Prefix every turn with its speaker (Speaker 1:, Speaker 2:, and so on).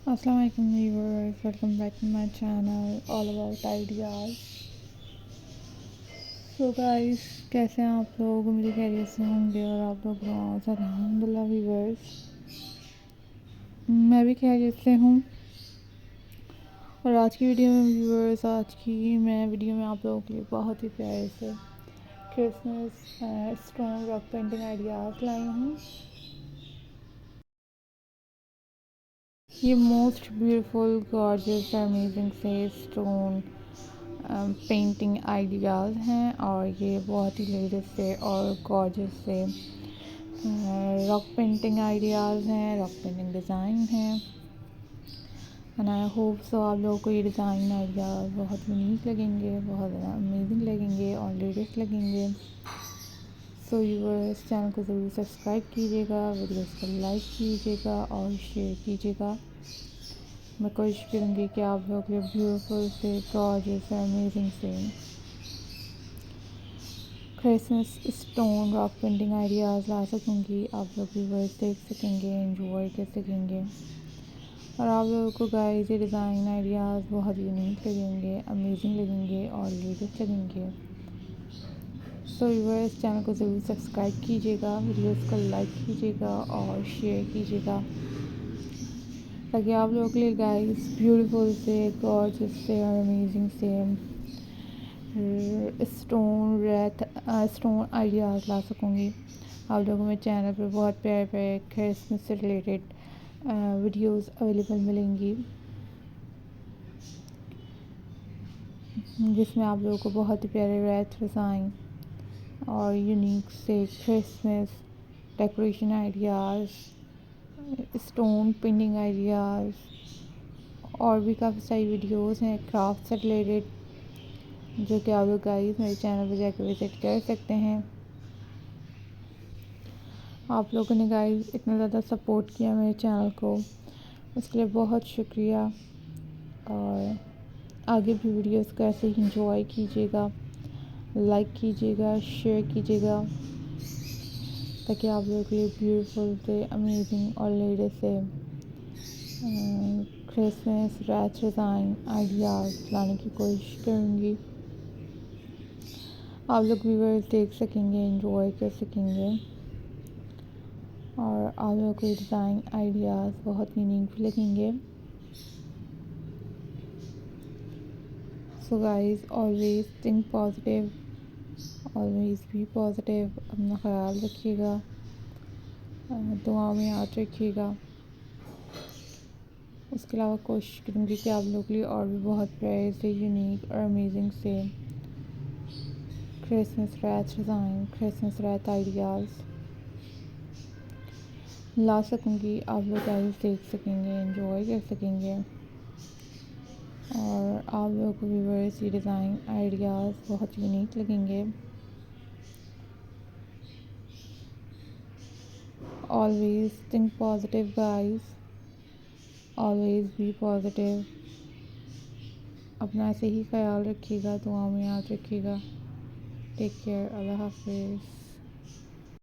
Speaker 1: Assalamu-Alaikum viewers, welcome back to my channel all about ideas. So guys, कैसे हैं आप लोग? मेरी खैरियत से होंगे और आप लोग अल्हम्दुलिल्लाह व्यूवर्स, मैं भी खैरियत से हूँ। और आज की वीडियो में व्यूवर्स, आज की मैं वीडियो में आप लोगों के लिए बहुत ही प्यारे से Christmas stone rock painting ideas लाई हूँ। ये मोस्ट ब्यूटीफुल गॉर्जियस अमेजिंग से स्टोन पेंटिंग आइडियाज़ हैं और ये बहुत ही लेटेस्ट से और गॉर्जियस से रॉक पेंटिंग आइडियाज़ हैं, रॉक पेंटिंग डिज़ाइन हैं। एंड आई होप सो आप लोगों को ये डिज़ाइन आइडियाज़ बहुत यूनिक लगेंगे, बहुत ज़्यादा अमेजिंग लगेंगे और लेटेस्ट लगेंगे। सो व्यूअर्स, चैनल को ज़रूर सब्सक्राइब कीजिएगा, वीडियोस को लाइक कीजिएगा और शेयर कीजिएगा। मैं कोशिश करूँगी कि आप लोग के ब्यूटीफुल से गॉर्जियस अमेजिंग से Christmas stone rock painting ideas ला सकूँगी। आप लोग व्यूअर्स देख सकेंगे, एंजॉय कर सकेंगे और आप लोगों को गाइस ये डिज़ाइन आइडियाज़ बहुत यूनिक लगेंगे, अमेजिंग लगेंगे और लेटेस्ट लगेंगे। सो व्यूअर्स, चैनल को ज़रूर सब्सक्राइब कीजिएगा, वीडियोस को लाइक कीजिएगा और शेयर कीजिएगा ताकि आप लोगों के लिए गाइस ब्यूटीफुल से गॉर्जियस से और अमेजिंग से स्टोन आइडियाज़ ला सकूँगी। आप लोगों को मेरे चैनल पर बहुत प्यारे प्यारे क्रिसमस से रिलेटेड वीडियोस अवेलेबल मिलेंगी, जिसमें आप लोगों को बहुत ही प्यारे रेथ डिज़ाइन और यूनिक से Christmas decoration ideas, stone painting ideas और भी काफ़ी सारी वीडियोस हैं क्राफ्ट से रिलेटेड, जो कि आप लोग गाइस मेरे चैनल पर जाकर विजिट कर सकते हैं। आप लोगों ने गाइस इतना ज़्यादा सपोर्ट किया मेरे चैनल को, उसके लिए बहुत शुक्रिया। और आगे भी वीडियोस को ऐसे ही इंजॉय कीजिएगा, लाइक कीजिएगा, शेयर कीजिएगा ताकि आप लोगों के लिए ब्यूटीफुल से अमेजिंग और लेटेस्ट से क्रिसमस रैथ डिज़ाइन आइडियाज़ लाने की कोशिश करूँगी। आप लोग व्यूअर्स देख सकेंगे, एंजॉय कर सकेंगे और आप लोगों को डिज़ाइन आइडियाज़ बहुत यूनिक भी लगेंगे। So guys, always think positive, always be positive. अपना ख्याल रखिएगा, दुआओं में याद रखिएगा। उसके अलावा कोशिश करूँगी कि आप लोगों के लिए और भी बहुत प्यारे से यूनिक और अमेजिंग से Christmas wreath design, Christmas wreath ideas ला सकूँगी। आप लोग गाइस देख सकेंगे, एंजॉय कर सकेंगे और आप लोगों को व्यूअर्स ये डिज़ाइन आइडियाज़ बहुत यूनिक लगेंगे। Always think positive guys, always be positive. अपना ऐसे ही ख्याल रखिएगा, दुआओं में याद रखिएगा। टेक केयर, अल्लाह हाफिज़।